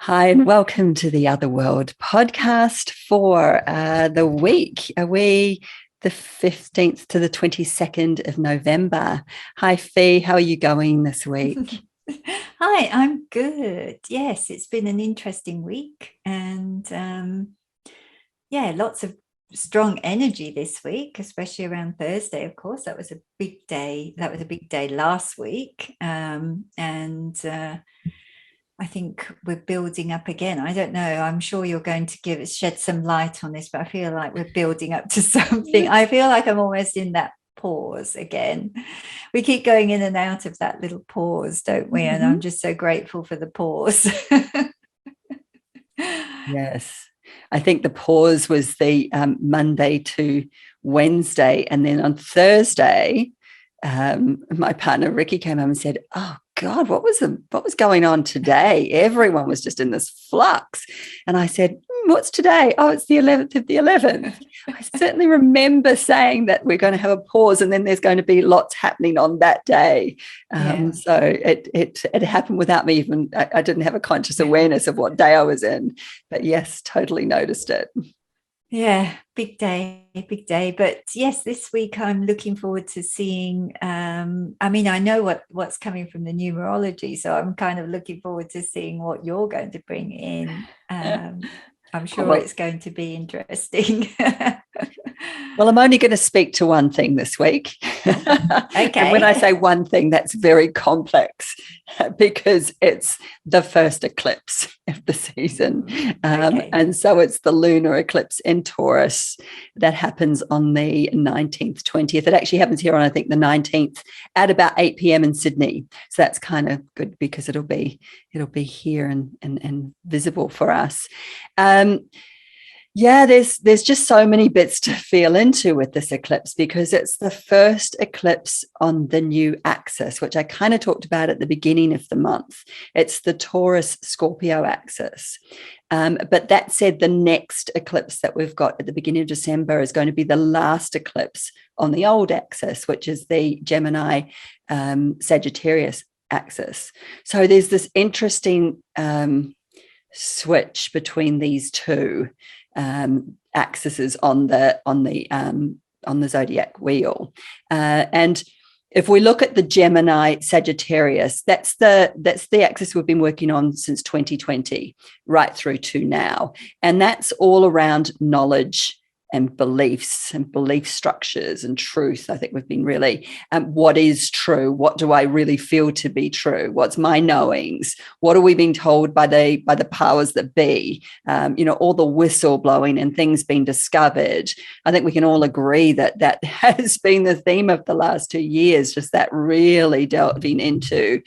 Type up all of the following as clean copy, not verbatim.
Hi, and welcome to the Other World podcast for the week. The 15th to the 22nd of November. Hi, Fee. How are you going this week? Hi, I'm good. Yes, it's been an interesting week, and lots of strong energy this week, especially around Thursday. Of course, that was a big day. That was a big day last week, and I think we're building up again. I don't know. I'm sure you're going to shed some light on this, but I feel like we're building up to something. I feel like I'm almost in that pause again. We keep going in and out of that little pause, don't we? And I'm just so grateful for the pause. Yes. I think the pause was the Monday to Wednesday. And then on Thursday, my partner Ricky came home and said, "Oh God, what was going on today? Everyone was just in this flux." And I said, "What's today? Oh, it's the 11th of the 11th." I certainly remember saying that we're going to have a pause, and then there's going to be lots happening on that day. So it happened without me even. I didn't have a conscious awareness of what day I was in, but yes, totally noticed it. Yeah, big day, big day. But yes, this week I'm looking forward to seeing. I know what's coming from the numerology, so I'm kind of looking forward to seeing what you're going to bring in. I'm sure Well, it's going to be interesting. Well, I'm only going to speak to one thing this week. Okay. And when I say one thing, that's very complex because it's the first eclipse of the season. Okay. And so it's the lunar eclipse in Taurus that happens on the 19th, 20th. It actually happens here on, I think, the 19th at about 8 p.m. in Sydney. So that's kind of good because it'll be here and visible for us. There's just so many bits to feel into with this eclipse because it's the first eclipse on the new axis, which I kind of talked about at the beginning of the month. It's the Taurus Scorpio axis. But that said, the next eclipse that we've got at the beginning of December is going to be the last eclipse on the old axis, which is the Gemini Sagittarius axis. So there's this interesting switch between these two axes on the zodiac wheel, and if we look at the Gemini Sagittarius, that's the axis we've been working on since 2020 right through to now, and that's all around knowledge and beliefs and belief structures and truth. I think we've been really, what is true? What do I really feel to be true? What's my knowings? What are we being told by the powers that be? All the whistle blowing and things being discovered. I think we can all agree that has been the theme of the last 2 years, just that really delving into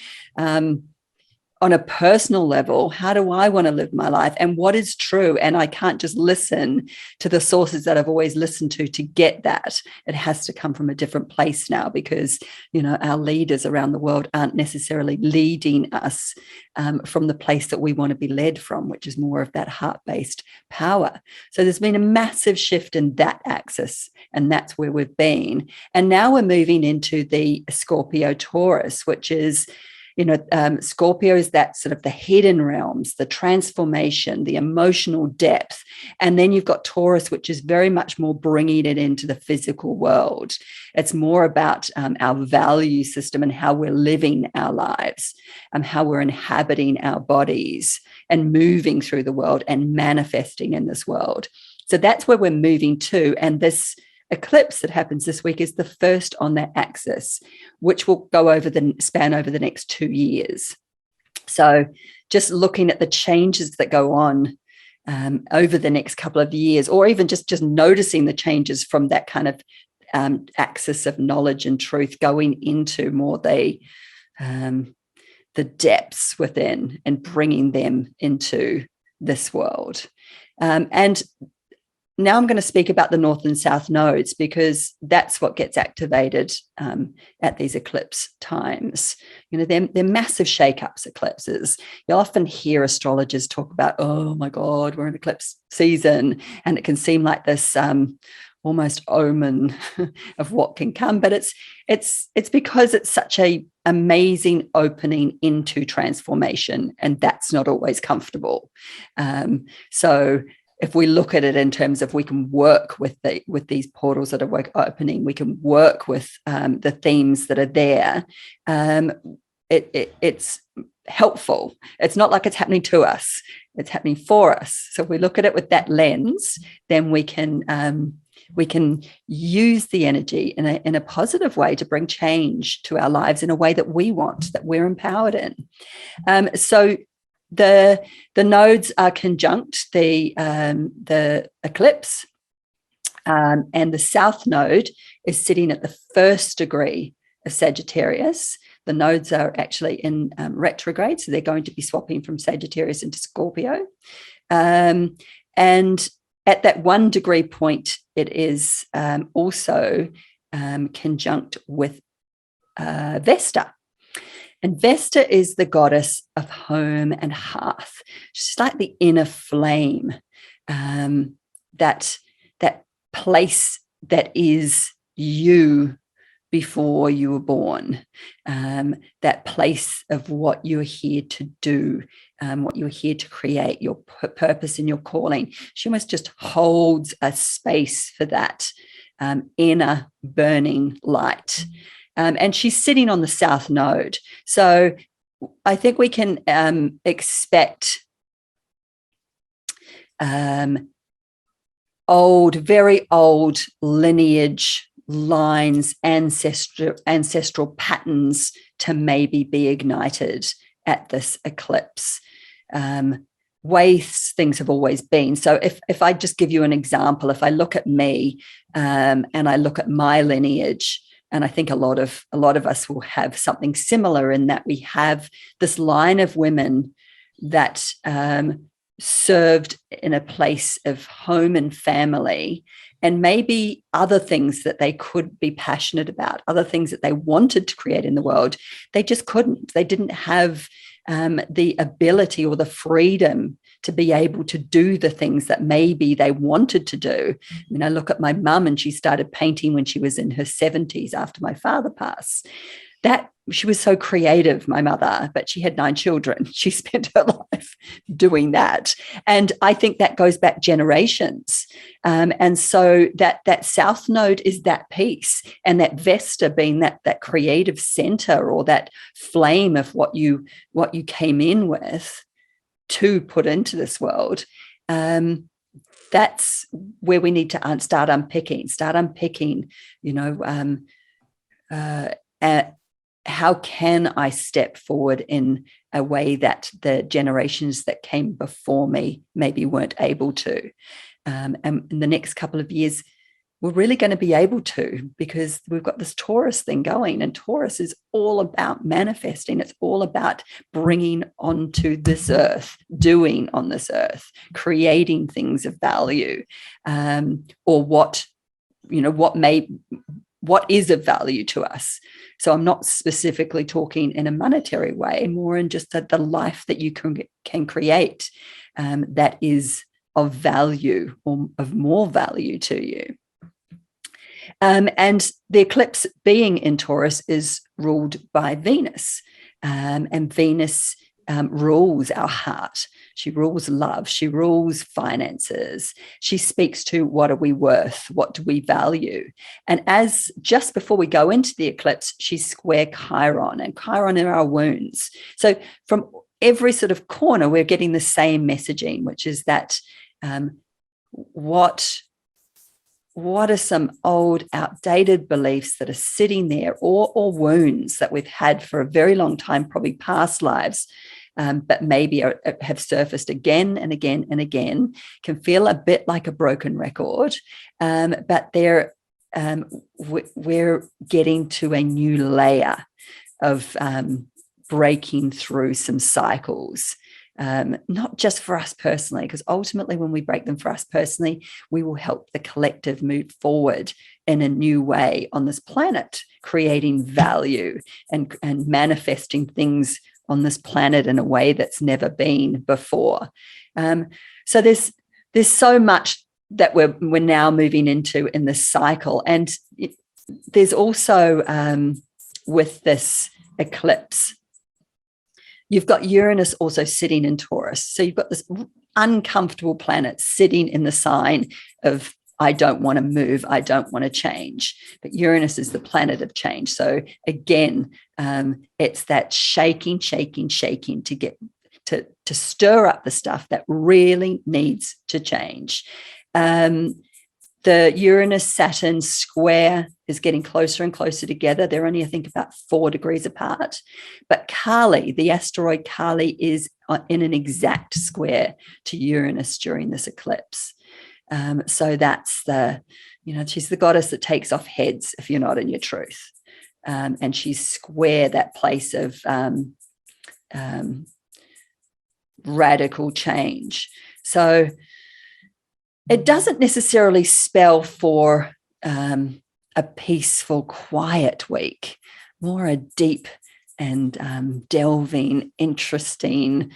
on a personal level, how do I want to live my life and what is true? And I can't just listen to the sources that I've always listened to get that. It has to come from a different place now because, our leaders around the world aren't necessarily leading us from the place that we want to be led from, which is more of that heart-based power. So there's been a massive shift in that axis, and that's where we've been. And now we're moving into the Scorpio Taurus, which is Scorpio is that sort of the hidden realms, the transformation, the emotional depth. And then you've got Taurus, which is very much more bringing it into the physical world. It's more about our value system and how we're living our lives and how we're inhabiting our bodies and moving through the world and manifesting in this world. So that's where we're moving to. And this eclipse that happens this week is the first on that axis, which will span over the next 2 years. So just looking at the changes that go on over the next couple of years, or even just noticing the changes from that kind of axis of knowledge and truth going into more the depths within and bringing them into this world. And now I'm going to speak about the North and South nodes because that's what gets activated at these eclipse times. They're massive shake-ups, eclipses. You'll often hear astrologers talk about, oh my God, we're in eclipse season. And it can seem like this almost omen of what can come. But it's because it's such a amazing opening into transformation, and that's not always comfortable. So if we look at it in terms of we can work with these portals that are opening, we can work with the themes that are there. It's helpful. It's not like it's happening to us; it's happening for us. So if we look at it with that lens, then we can use the energy in a positive way to bring change to our lives in a way that we want, that we're empowered in. So the nodes are conjunct the eclipse, and the south node is sitting at the 1st degree of Sagittarius. The nodes are actually in retrograde, so they're going to be swapping from Sagittarius into Scorpio. And at that 1 degree point, it is also conjunct with Vesta. And Vesta is the goddess of home and hearth. She's like the inner flame, that place that is you before you were born, that place of what you're here to do, what you're here to create, your purpose and your calling. She almost just holds a space for that inner burning light. And she's sitting on the south node. So I think we can expect very old lineage lines, ancestral patterns to maybe be ignited at this eclipse. Ways things have always been. So if I just give you an example, if I look at me and I look at my lineage, and I think a lot of us will have something similar in that we have this line of women that served in a place of home and family, and maybe other things that they could be passionate about, other things that they wanted to create in the world. They just couldn't. They didn't have the ability or the freedom to be able to do the things that maybe they wanted to do. I mean, I look at my mum, and she started painting when she was in her 70s after my father passed. That she was so creative, my mother, but she had 9 children. She spent her life doing that. And I think that goes back generations. And so that south node is that piece, and that Vesta being that creative center, or that flame of what you came in with to put into this world. That's where we need to start unpicking, how can I step forward in a way that the generations that came before me maybe weren't able to? And in the next couple of years, we're really going to be able to, because we've got this Taurus thing going, and Taurus is all about manifesting. It's all about bringing onto this earth, doing on this earth, creating things of value, or what is of value to us. So I'm not specifically talking in a monetary way, more in just the life that you can create that is of value, or of more value to you. And the eclipse being in Taurus is ruled by Venus, and Venus rules our heart. She rules love. She rules finances. She speaks to what are we worth? What do we value? And as just before we go into the eclipse, she's square Chiron, and Chiron are our wounds. So from every sort of corner, we're getting the same messaging, which is that what are some old, outdated beliefs that are sitting there, or wounds that we've had for a very long time, probably past lives, but maybe have surfaced again and again and again, can feel a bit like a broken record, but we're getting to a new layer of breaking through some cycles. Not just for us personally, because ultimately when we break them for us personally, we will help the collective move forward in a new way on this planet, creating value and manifesting things on this planet in a way that's never been before. So there's so much that we're now moving into in this cycle. And there's also with this eclipse, you've got Uranus also sitting in Taurus. So you've got this uncomfortable planet sitting in the sign of, I don't want to move, I don't want to change. But Uranus is the planet of change. So again, it's that shaking to get to stir up the stuff that really needs to change. The Uranus-Saturn square is getting closer and closer together. They're only, I think, about 4 degrees apart. But Kali, the asteroid Kali, is in an exact square to Uranus during this eclipse. So that's she's the goddess that takes off heads if you're not in your truth. And she's square that place of radical change. So it doesn't necessarily spell for a peaceful, quiet week, more a deep and delving, interesting,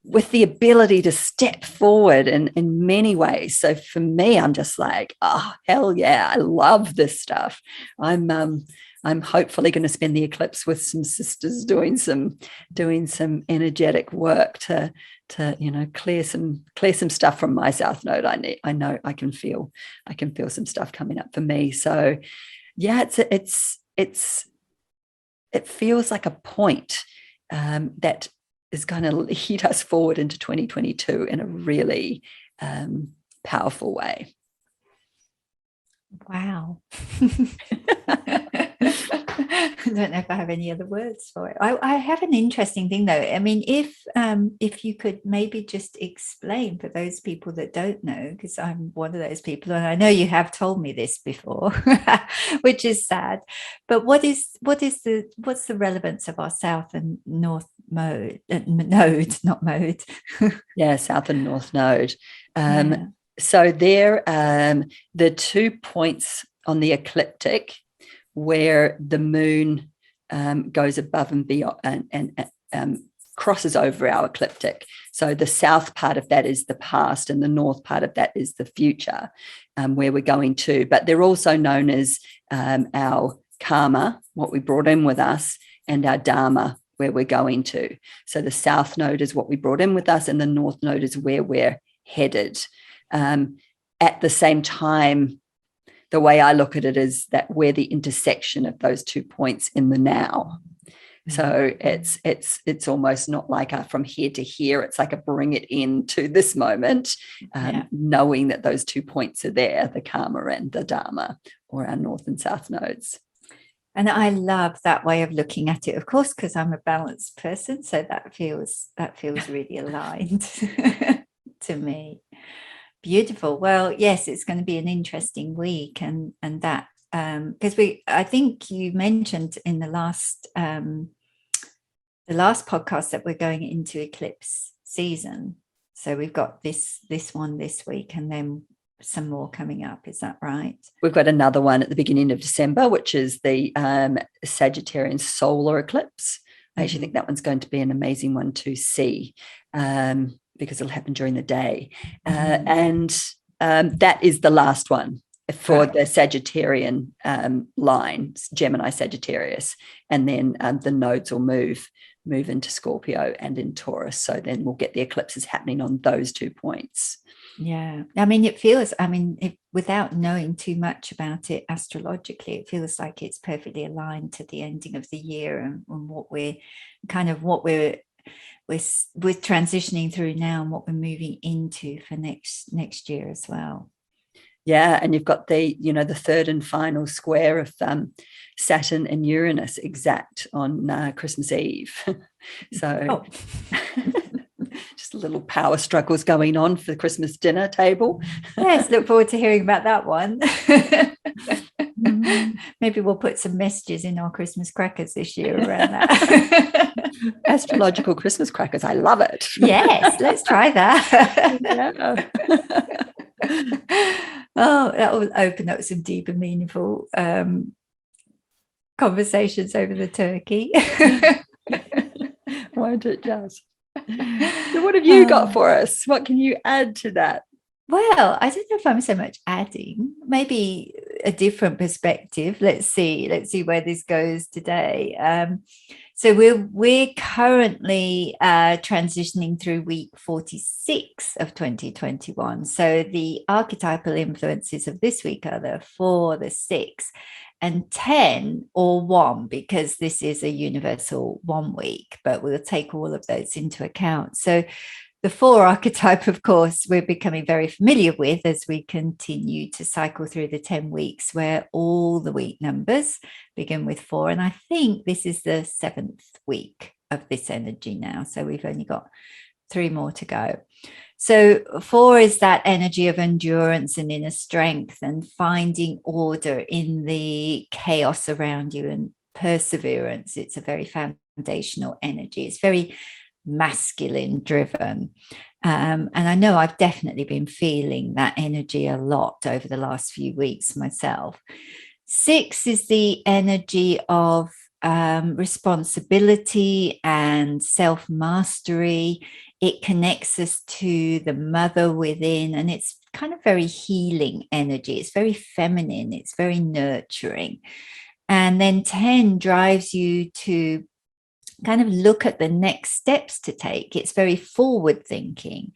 with the ability to step forward in many ways. So for me, I'm just like, oh, hell yeah, I love this stuff. I'm hopefully going to spend the eclipse with some sisters doing some energetic work to clear some stuff from my south node. I know I can feel some stuff coming up for me. So yeah, it feels like a point that is going to lead us forward into 2022 in a really powerful way. Wow. I don't know if I have any other words for it. I have an interesting thing, though. I mean, if you could maybe just explain for those people that don't know, because I'm one of those people, and I know you have told me this before, which is sad. But what's the relevance of our south and north node, not mode? Yeah, south and north node. So they're the 2 points on the ecliptic where the moon goes above and beyond and crosses over our ecliptic. So the south part of that is the past and the north part of that is the future, where we're going to. But they're also known as our karma, what we brought in with us, and our dharma, where we're going to. So the south node is what we brought in with us and the north node is where we're headed. At the same time, the way I look at it is that we're the intersection of those 2 points in the now. So it's almost not like a from here to here. It's like a bring it into this moment, knowing that those 2 points are there, the karma and the dharma, or our north and south nodes. And I love that way of looking at it, of course, because I'm a balanced person. So that feels really aligned to me. Beautiful. Well, yes, it's going to be an interesting week, and that because I think you mentioned in the last podcast that we're going into eclipse season. So we've got this one this week, and then some more coming up. Is that right? We've got another one at the beginning of December, which is the Sagittarian solar eclipse. I actually think that one's going to be an amazing one to see. Because it'll happen during the day. And that is the last one for the Sagittarian line, Gemini Sagittarius. And then the nodes will move into Scorpio and in Taurus. So then we'll get the eclipses happening on those 2 points. Yeah. I mean, it feels, without knowing too much about it astrologically, it feels like it's perfectly aligned to the ending of the year and what we're transitioning through now and what we're moving into for next year as well. Yeah, and you've got the third and final square of Saturn and Uranus exact on Christmas Eve. So just little power struggles going on for the Christmas dinner table. Yes, look forward to hearing about that one. Maybe we'll put some messages in our Christmas crackers this year around that. Astrological Christmas crackers. I love it. Yes, let's try that. Oh, that will open up some deep and meaningful conversations over the turkey. Won't it just? So what have you got for us? What can you add to that? Well, I don't know if I'm so much adding, maybe a different perspective. Let's see where this goes today. So we're currently transitioning through week 46 of 2021. So the archetypal influences of this week are the 4, the 6, and 10 or 1, because this is a universal 1 week, but we'll take all of those into account. So the 4 archetype, of course, we're becoming very familiar with as we continue to cycle through the 10 weeks, where all the week numbers begin with 4. And I think this is the 7th week of this energy now. So we've only got 3 more to go. So 4 is that energy of endurance and inner strength and finding order in the chaos around you and perseverance. It's a very foundational energy. It's very masculine driven. And I know I've definitely been feeling that energy a lot over the last few weeks myself. 6 is the energy of responsibility and self-mastery. It connects us to the mother within, and it's kind of very healing energy. It's very feminine. It's very nurturing. And then 10 drives you to kind of look at the next steps to take. It's very forward thinking.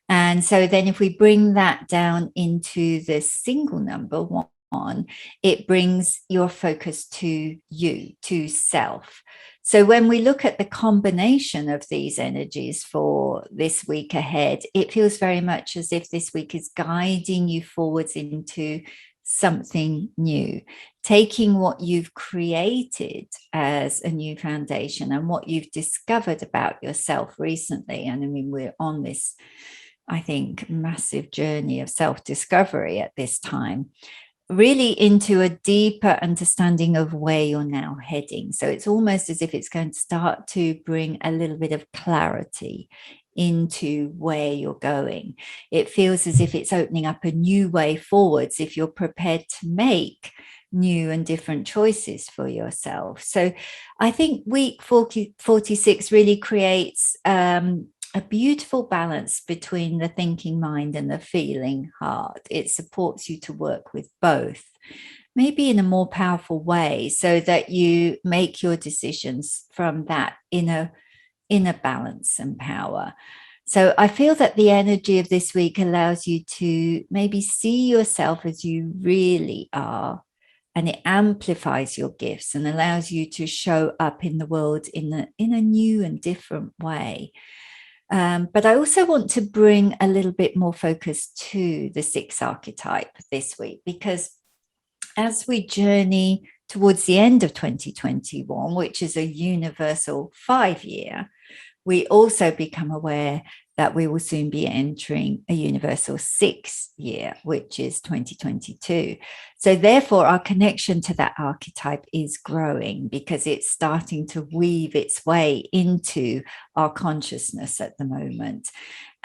And so then if we bring that down into the single number 1, it brings your focus to you, to self. So when we look at the combination of these energies for this week ahead, it feels very much as if this week is guiding you forwards into something new, taking what you've created as a new foundation and what you've discovered about yourself recently. And I mean, we're on this, I think, massive journey of self-discovery at this time, really into a deeper understanding of where you're now heading. So it's almost as if it's going to start to bring a little bit of clarity into where you're going. It feels as if it's opening up a new way forwards if you're prepared to make new and different choices for yourself. So I think week 46 really creates a beautiful balance between the thinking mind and the feeling heart. It supports you to work with both, maybe in a more powerful way, so that you make your decisions from that inner balance and power. So I feel that the energy of this week allows you to maybe see yourself as you really are, and it amplifies your gifts and allows you to show up in the world in a new and different way. But I also want to bring a little bit more focus to the 6 archetype this week, because as we journey towards the end of 2021, which is a universal 5-year, we also become aware that we will soon be entering a universal 6-year, which is 2022. So therefore, our connection to that archetype is growing because it's starting to weave its way into our consciousness at the moment.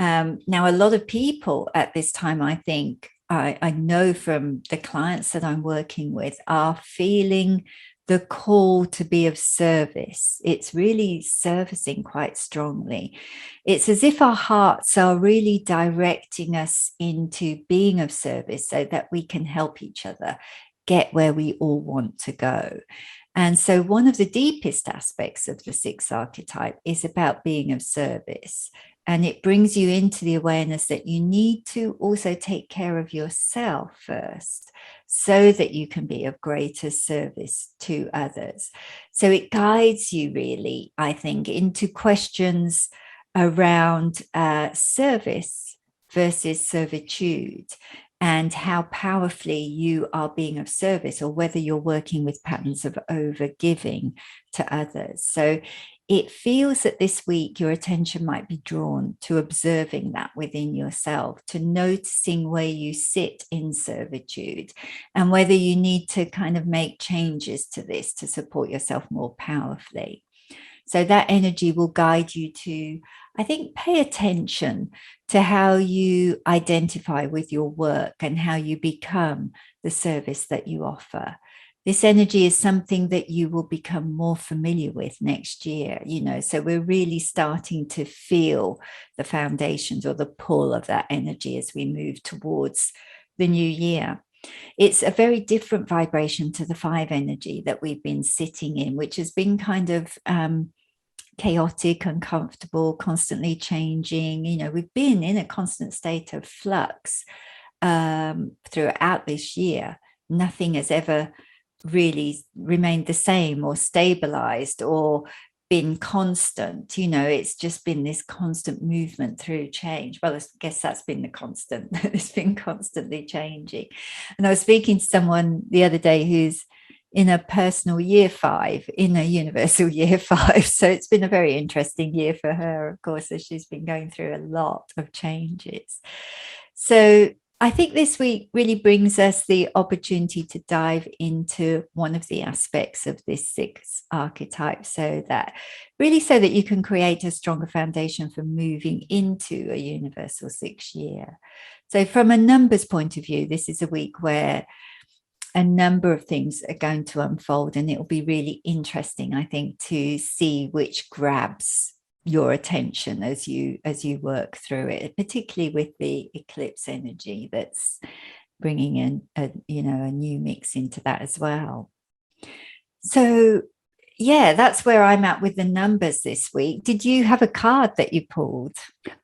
Now, a lot of people at this time, I think, I know from the clients that I'm working with, are feeling the call to be of service. It's really surfacing quite strongly. It's as if our hearts are really directing us into being of service so that we can help each other get where we all want to go. And so one of the deepest aspects of the 6 archetype is about being of service. And it brings you into the awareness that you need to also take care of yourself first, so that you can be of greater service to others. So it guides you really, I think, into questions around service versus servitude, and how powerfully you are being of service, or whether you're working with patterns of overgiving to others. So it feels that this week your attention might be drawn to observing that within yourself, to noticing where you sit in servitude, and whether you need to kind of make changes to this to support yourself more powerfully. So that energy will guide you to, I think, pay attention to how you identify with your work and how you become the service that you offer. this energy is something that you will become more familiar with next year, so we're really starting to feel the foundations or the pull of that energy as we move towards the new year. It's a very different vibration to the 5 energy that we've been sitting in, which has been kind of chaotic, uncomfortable, constantly changing. We've been in a constant state of flux throughout this year. Nothing has ever really remained the same or stabilized or been constant. It's just been this constant movement through change. Well, I guess that's been the constant. It's been constantly changing. And I was speaking to someone the other day who's in a personal year 5, in a universal year 5. So it's been a very interesting year for her, of course, as she's been going through a lot of changes. So I think this week really brings us the opportunity to dive into one of the aspects of this 6 archetype, so that you can create a stronger foundation for moving into a universal 6 year. So from a numbers point of view, this is a week where a number of things are going to unfold, and it will be really interesting, I think, to see which grabs your attention as you work through it, particularly with the eclipse energy that's bringing in a new mix into that as well. So yeah, that's where I'm at with the numbers this week. Did you have a card that you pulled?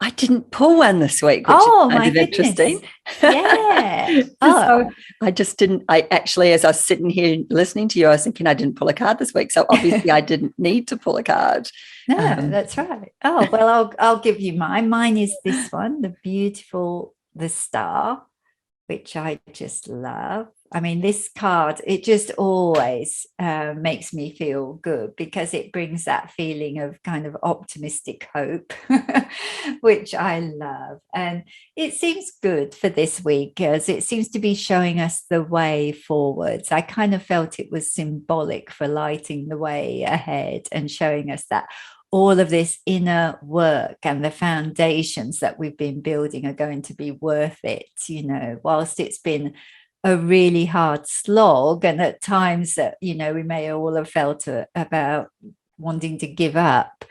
I didn't pull one this week, which is kind of interesting. Yeah. So I just didn't. I actually, as I was sitting here listening to you, I was thinking I didn't pull a card this week. So obviously I didn't need to pull a card. No, that's right. Oh, well, I'll give you mine. Mine is this one, the Star, which I just love. I mean, this card, it just always makes me feel good, because it brings that feeling of kind of optimistic hope, which I love. And it seems good for this week, as it seems to be showing us the way forwards. I kind of felt it was symbolic for lighting the way ahead and showing us that all of this inner work and the foundations that we've been building are going to be worth it, whilst it's been a really hard slog, and at times that we may all have felt about wanting to give up.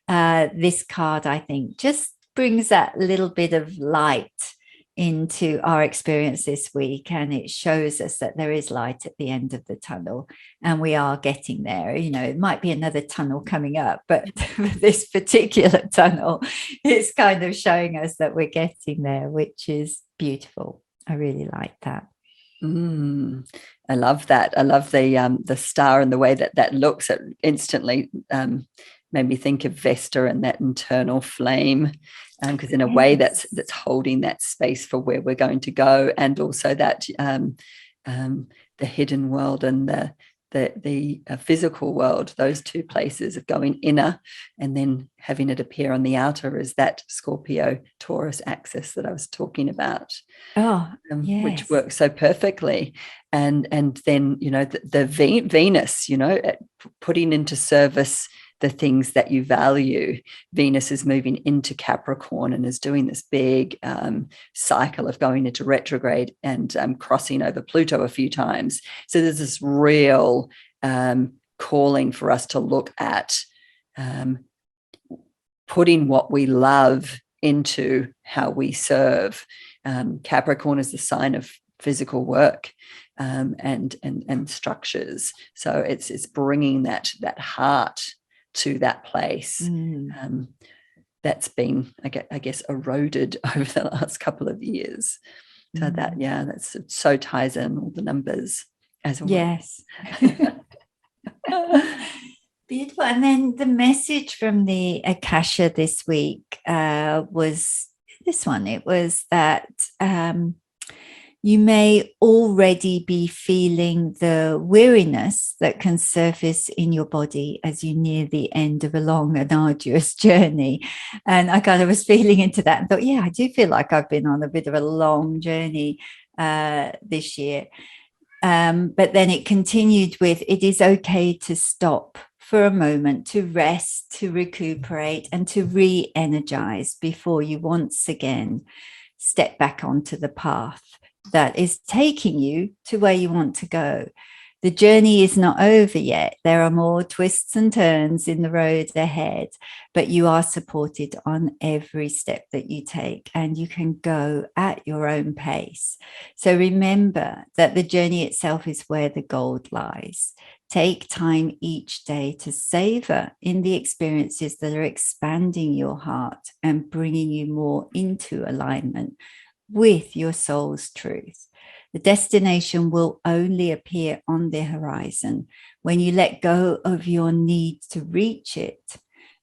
This card, I think, just brings that little bit of light into our experience this week, and it shows us that there is light at the end of the tunnel, and we are getting there. It might be another tunnel coming up, but this particular tunnel is kind of showing us that we're getting there, which is beautiful. I really like that. I love that. I love the star and the way that looks. It instantly made me think of Vesta and that internal flame, because in a way that's holding that space for where we're going to go, and also that the hidden world and the physical world, those two places of going inner and then having it appear on the outer, is that Scorpio Taurus axis that I was talking about. Yes. Which works so perfectly. And then the Venus, putting into service the things that you value. Venus is moving into Capricorn and is doing this big cycle of going into retrograde and crossing over Pluto a few times. So there's this real calling for us to look at putting what we love into how we serve. Capricorn is the sign of physical work and structures. So it's bringing that heart to that place that's been, I guess, eroded over the last couple of years. So that's so ties in all the numbers as well. Yes. Beautiful. And then the message from the Akasha this week was this one. It was that you may already be feeling the weariness that can surface in your body as you near the end of a long and arduous journey. And I kind of was feeling into that and thought, yeah, I do feel like I've been on a bit of a long journey this year. But then it continued with, it is okay to stop for a moment, to rest, to recuperate, and to re-energize before you once again step back onto the path that is taking you to where you want to go. The journey is not over yet. There are more twists and turns in the road ahead, but you are supported on every step that you take, and you can go at your own pace. So remember that the journey itself is where the gold lies. Take time each day to savor in the experiences that are expanding your heart and bringing you more into alignment with your soul's truth. The destination will only appear on the horizon when you let go of your need to reach it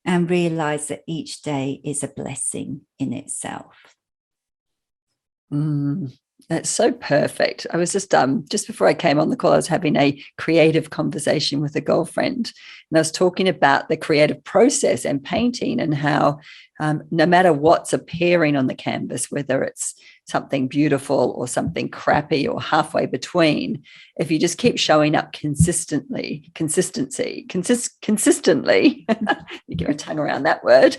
and realize that each day is a blessing in itself. That's so perfect. I was just before I came on the call, I was having a creative conversation with a girlfriend, and I was talking about the creative process and painting, and how no matter what's appearing on the canvas, whether it's something beautiful or something crappy or halfway between, if you just keep showing up consistently, you get your tongue around that word,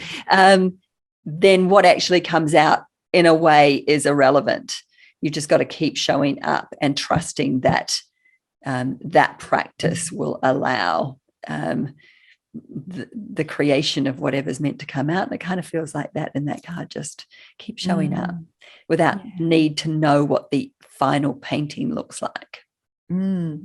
then what actually comes out in a way is irrelevant. You just got to keep showing up and trusting that that practice will allow the creation of whatever's meant to come out. And it kind of feels like that in that card. Just keep showing up without need to know what the final painting looks like.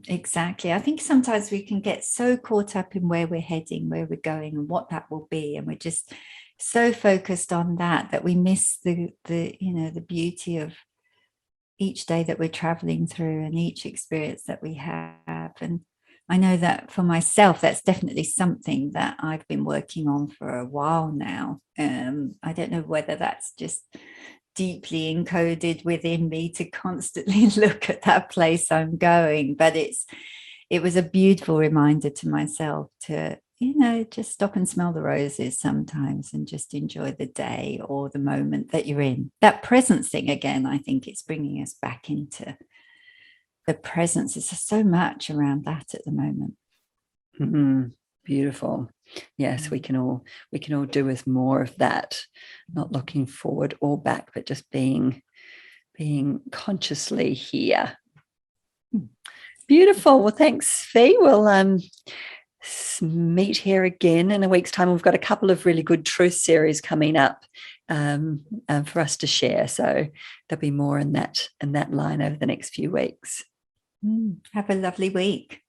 Exactly. I think sometimes we can get so caught up in where we're heading, where we're going, and what that will be, and we're just so focused on that we miss the beauty of each day that we're traveling through and each experience that we have. And I know that for myself, that's definitely something that I've been working on for a while now. I don't know whether that's just deeply encoded within me to constantly look at that place I'm going, but it was a beautiful reminder to myself to just stop and smell the roses sometimes and just enjoy the day or the moment that you're in. That presence thing, again, I think it's bringing us back into the presence. There's so much around that at the moment. Beautiful. Yes, we can all do with more of that, not looking forward or back, but just being consciously here. Beautiful. Well, thanks, Fee. We'll meet here again in a week's time. We've got a couple of really good truth series coming up for us to share. So there'll be more in that line over the next few weeks. Have a lovely week.